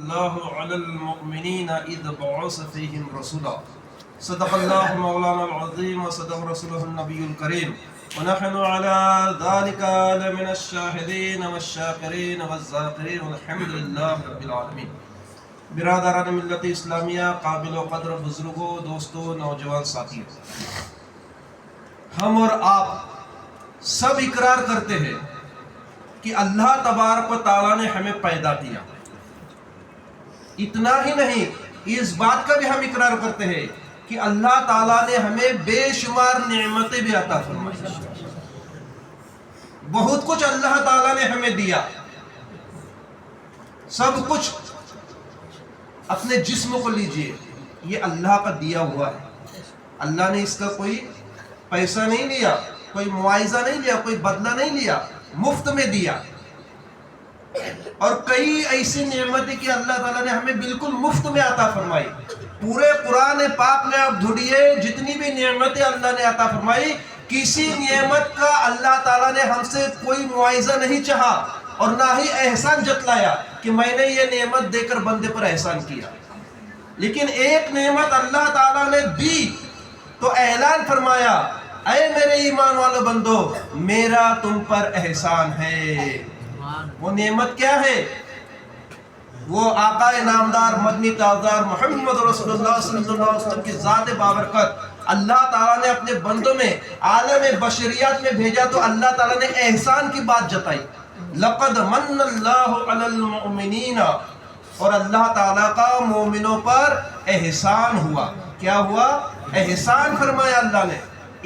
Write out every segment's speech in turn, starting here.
الله على المؤمنين إذ بعث فيهم رسولا صدق الله مولانا العظيم وصدق رسوله النبي الكريم ونحن على ذلك لمن الشاهدين والشاكرين والذاكرين والحمد لله رب العالمين. برادران ملت اسلامیہ، قابل و قدر بزرگوں، دوستوں، نوجوان ساتھیوں، ہم اور آپ سب اقرار کرتے ہیں کہ اللہ تبارک و تعالیٰ نے ہمیں پیدا کیا. اتنا ہی نہیں، اس بات کا بھی ہم اقرار کرتے ہیں کہ اللہ تعالیٰ نے ہمیں بے شمار نعمتیں بھی عطا فرمائی. بہت کچھ اللہ تعالیٰ نے ہمیں دیا. سب کچھ اپنے جسم کو لیجئے، یہ اللہ کا دیا ہوا ہے. اللہ نے اس کا کوئی پیسہ نہیں لیا، کوئی معاوضہ نہیں لیا، کوئی بدلہ نہیں لیا، مفت میں دیا. اور کئی ایسی نعمتیں کہ اللہ تعالیٰ نے ہمیں بالکل مفت میں عطا فرمائی. پورے قرآن پاک میں آپ ڈھونڈیے، جتنی بھی نعمتیں اللہ نے عطا فرمائی، کسی نعمت کا اللہ تعالیٰ نے ہم سے کوئی معاوضہ نہیں چاہا اور نہ ہی احسان جتلایا کہ میں نے یہ نعمت دے کر بندے پر احسان کیا. لیکن ایک نعمت اللہ تعالیٰ نے دی تو اعلان فرمایا، اے میرے ایمان والو بندو، میرا تم پر احسان ہے. وہ نعمت کیا ہے؟ وہ آقا نامدار مدنی تاجدار محمد رسول اللہ صلی اللہ علیہ وسلم کی ذات بابرکت اللہ تعالیٰ نے اپنے بندوں میں عالم بشریات میں بھیجا تو اللہ تعالیٰ نے احسان کی بات جتائی. لقد من اللہ علی المؤمنین، اور اللہ تعالیٰ کا مومنوں پر احسان ہوا. کیا ہوا؟ احسان فرمایا اللہ نے.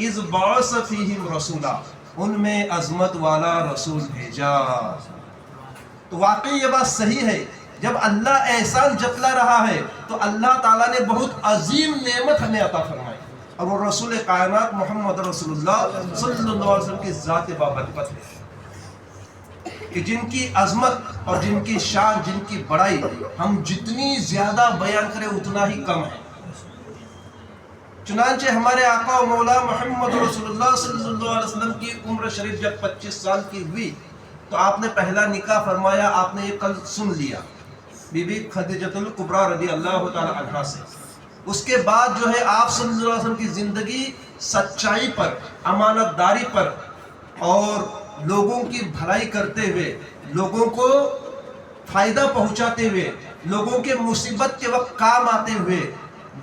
اذ بعث فیہم رسولا، ان میں عظمت والا رسول بھیجا. تو واقعی یہ بات صحیح ہے، جب اللہ احسان جتلا رہا ہے تو اللہ تعالیٰ نے بہت عظیم نعمت ہمیں عطا فرمائی، اور وہ رسول کائنات محمد رسول اللہ صلی اللہ علیہ وسلم کی ذات بابرکت ہے کہ جن کی عظمت اور جن کی شان، جن کی بڑائی ہم جتنی زیادہ بیان کریں اتنا ہی کم ہے. چنانچہ ہمارے آقا و مولا محمد رسول اللہ صلی اللہ علیہ وسلم کی عمر شریف جب 25 سال کی ہوئی تو آپ نے پہلا نکاح فرمایا. آپ نے یہ کل سن لیا بی بی خدیجۃ الکبریٰ رضی اللہ تعالی عنہا سے. اس کے بعد جو ہے آپ صلی اللہ علیہ وسلم کی زندگی سچائی پر، امانت داری پر اور لوگوں کی بھلائی کرتے ہوئے، لوگوں کو فائدہ پہنچاتے ہوئے، لوگوں کے مصیبت کے وقت کام آتے ہوئے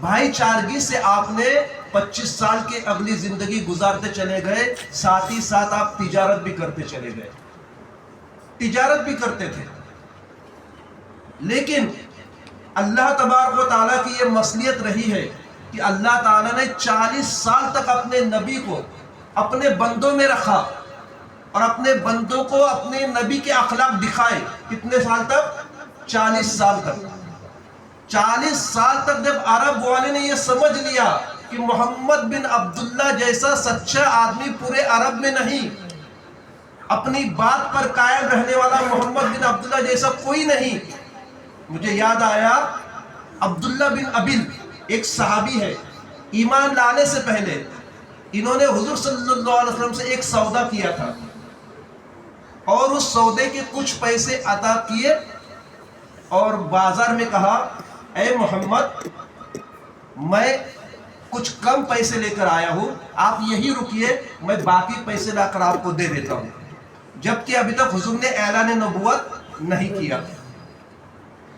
بھائی چارگی سے آپ نے 25 سال کی اگلی زندگی گزارتے چلے گئے. ساتھ ہی ساتھ آپ تجارت بھی کرتے چلے گئے، تجارت بھی کرتے تھے. لیکن اللہ تبارک و تعالیٰ کی یہ مصلیت رہی ہے کہ اللہ تعالیٰ نے 40 سال تک اپنے نبی کو اپنے بندوں میں رکھا اور اپنے بندوں کو اپنے نبی کے اخلاق دکھائے. کتنے سال تک؟ 40 سال تک. 40 سال تک جب عرب والے نے یہ سمجھ لیا کہ محمد بن عبداللہ جیسا سچا آدمی پورے عرب میں نہیں، اپنی بات پر قائم رہنے والا محمد بن عبداللہ جیسا کوئی نہیں. مجھے یاد آیا عبداللہ بن ابل ایک صحابی ہے. ایمان لانے سے پہلے انہوں نے حضور صلی اللہ علیہ وسلم سے ایک سودا کیا تھا اور اس سودے کے کچھ پیسے عطا کیے اور بازار میں کہا، اے محمد، میں کچھ کم پیسے لے کر آیا ہوں، آپ یہی رکیے، میں باقی پیسے لا کر آپ کو دے دیتا ہوں. جبکہ ابھی تک حضور نے اعلان نبوت نہیں کیا.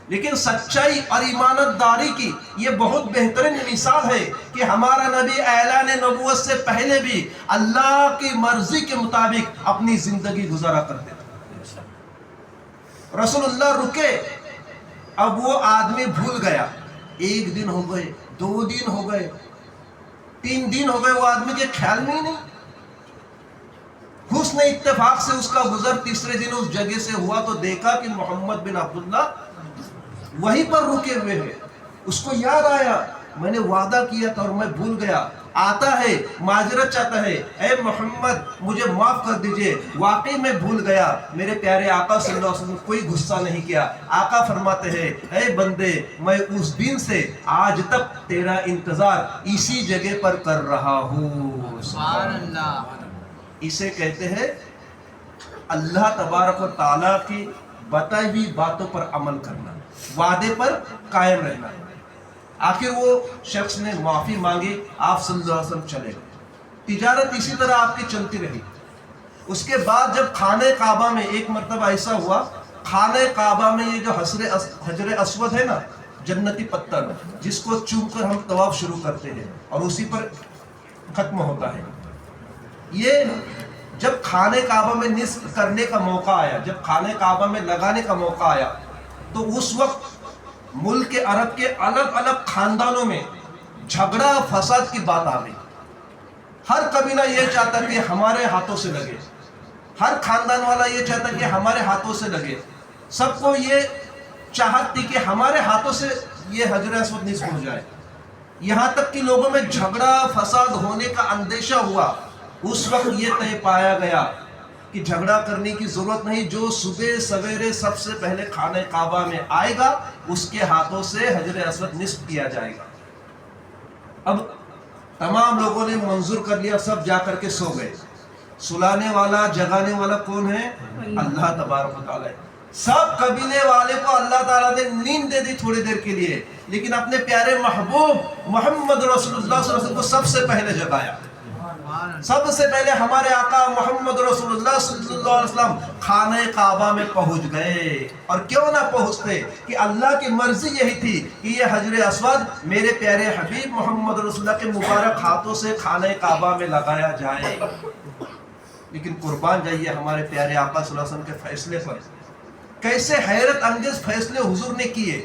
لیکن سچائی اور ایمانت داری کی یہ بہت بہترین مثال ہے کہ ہمارا نبی اعلان نبوت سے پہلے بھی اللہ کی مرضی کے مطابق اپنی زندگی گزارا کرتے تھے. رسول اللہ رکے، اب وہ آدمی بھول گیا. 1 دن ہو گئے، 2 دن ہو گئے، 3 دن ہو گئے، وہ آدمی کے خیال میں ہی نہیں. حسن اتفاق سے اس کا گزر تیسرے دن اس جگہ سے ہوا تو دیکھا کہ محمد بن عبداللہ وہیں پر رکے ہوئے ہیں. اس کو یاد آیا، میں نے وعدہ کیا تھا اور میں بھول گیا. آتا ہے، معذرت چاہتا ہے، اے محمد مجھے معاف کر دیجئے، واقعی میں بھول گیا. میرے پیارے آقا صلی اللہ علیہ وسلم کوئی غصہ نہیں کیا. آقا فرماتے ہیں، اے بندے، میں اس دن سے آج تک تیرا انتظار اسی جگہ پر کر رہا ہوں. سبحان اللہ. اسے کہتے ہیں اللہ تبارک و تعالیٰ کی بتائی ہوئی باتوں پر عمل کرنا. وعدے پر قائم رہنا۔ آخر وہ شخص نے معافی مانگی، آپ صلی اللہ علیہ وسلم چلے گئے، تجارت اسی طرح آپ کی چلتی رہی۔ اس کے بعد جب خانہ کعبہ میں ایک مرتبہ ایسا ہوا، خانہ کعبہ میں یہ جو حجر اسود ہے نا، جنتی پتھر جس کو چوم کر ہم طواف شروع کرتے ہیں اور اسی پر ختم ہوتا ہے، یہ جب خانہ کعبہ میں نصب کرنے کا موقع آیا، جب خانہ کعبہ میں لگانے کا موقع آیا، تو اس وقت ملک عرب کے الگ الگ خاندانوں میں جھگڑا فساد کی بات آ گئی۔ ہر قبیلہ یہ چاہتا کہ ہمارے ہاتھوں سے لگے، ہر خاندان والا یہ چاہتا کہ ہمارے ہاتھوں سے لگے، سب کو یہ چاہت تھی کہ ہمارے ہاتھوں سے یہ حجر اسود نصب ہو جائے۔ یہاں تک کہ لوگوں میں جھگڑا فساد ہونے کا اندیشہ ہوا۔ اس وقت یہ طے پایا گیا کہ جھگڑا کرنے کی ضرورت نہیں، جو صبح سویرے سب سے پہلے خانہ کعبہ میں آئے گا اس کے ہاتھوں سے حجر اسود نصب کیا جائے گا۔ اب تمام لوگوں نے منظور کر لیا، سب جا کر کے سو گئے۔ سلانے والا جگانے والا کون ہے؟ اللہ تبارک و تعالی ہے۔ سب قبیلے والے کو اللہ تعالیٰ نے نیند دے دی تھوڑی دیر کے لیے، لیکن اپنے پیارے محبوب محمد رسول اللہ صلی اللہ علیہ وسلم کو سب سے پہلے جگایا۔ سب سے پہلے ہمارے آقا محمد رسول اللہ صلی اللہ علیہ وسلم خانہ کعبہ میں پہنچ گئے، اور کیوں نہ پہنچتے کہ اللہ کی مرضی یہی تھی کہ یہ حجر اسود میرے پیارے حبیب محمد رسول اللہ کے مبارک ہاتھوں سے خانہ کعبہ میں لگایا جائے۔ لیکن قربان جائیے ہمارے پیارے آقا صلی اللہ علیہ وسلم کے فیصلے پر، کیسے حیرت انگیز فیصلے حضور نے کیے۔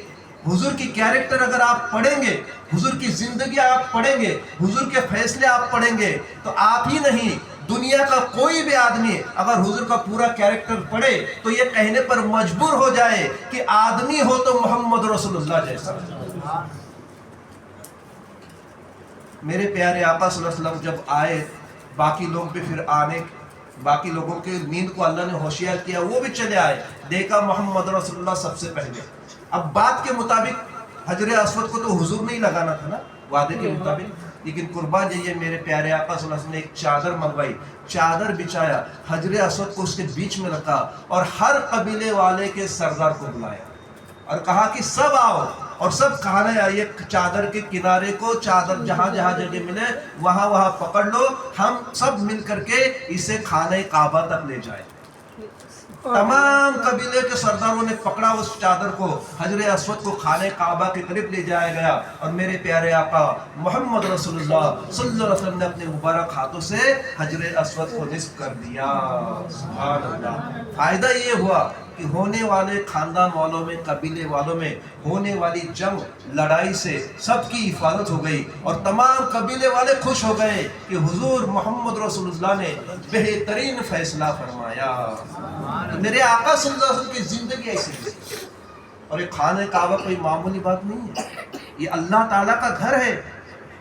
حضور کی کیریکٹر اگر آپ پڑھیں گے، حضور کی زندگی آپ پڑھیں گے، حضور کے فیصلے آپ پڑھیں گے، تو آپ ہی نہیں دنیا کا کوئی بھی آدمی اگر حضور کا پورا کیریکٹر پڑھے تو یہ کہنے پر مجبور ہو جائے کہ آدمی ہو تو محمد رسول اللہ جیسا۔ میرے پیارے آقا صلی اللہ علیہ وسلم جب آئے، باقی لوگ بھی پھر آنے، باقی لوگوں کے نیند کو اللہ نے ہوشیار کیا، وہ بھی چلے آئے، دیکھا محمد رسول اللہ سب سے پہلے۔ اب بات کے مطابق حجر اسود کو تو حضور نہیں لگانا تھا نا، وعدے کے مطابق، لیکن قربان جائیے میرے پیارے آقا صلی اللہ علیہ وسلم نے ایک چادر منگوائی، چادر بچھایا، حجر اسود کو اس کے بیچ میں رکھا، اور ہر قبیلے والے کے سردار کو بلایا اور کہا کہ سب آؤ، اور سب کھانے آئیے، چادر کے کنارے کو، چادر جہاں جہاں جگہ ملے وہاں وہاں پکڑ لو، ہم سب مل کر کے اسے خانہ کعبہ تک لے جائیں۔ تمام قبیلے کے سرداروں نے پکڑا اس چادر کو، حجر اسود کو خانہ کعبہ کے قریب لے جایا گیا، اور میرے پیارے آقا محمد رسول اللہ صلی اللہ علیہ وسلم نے اپنے مبارک ہاتھوں سے حجر اسود کو نصب کر دیا۔ سبحان اللہ۔ فائدہ یہ ہوا کہ ہونے والے خاندان والوں میں، قبیلے والوں میں ہونے والی جنگ لڑائی سے سب کی حفاظت ہو گئی، اور تمام قبیلے والے خوش ہو گئے کہ حضور محمد رسول اللہ نے بہترین فیصلہ فرمایا۔ میرے آقا صلی اللہ علیہ وسلم کی زندگی ایسی ہے، اور ایک خانہ کعبہ کوئی معمولی بات نہیں ہے، یہ اللہ تعالیٰ کا گھر ہے۔